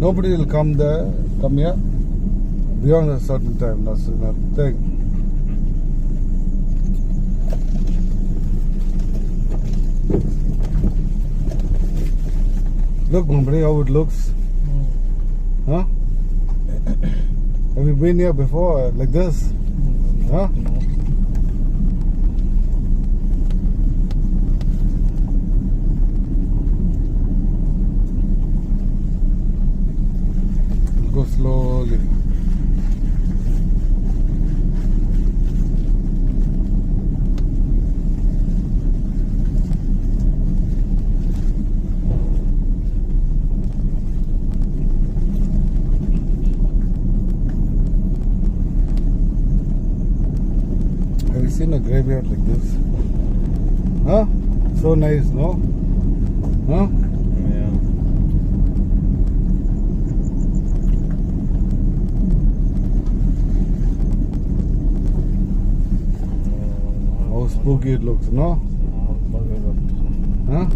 Nobody will come here beyond a certain time. That's the thing. Look, Mumbai, how it looks. Huh? Have you been here before like this? Huh? Go slowly. Have you seen a graveyard like this? Huh? So nice, no? Huh? Yeah. How spooky it looks, no? Huh?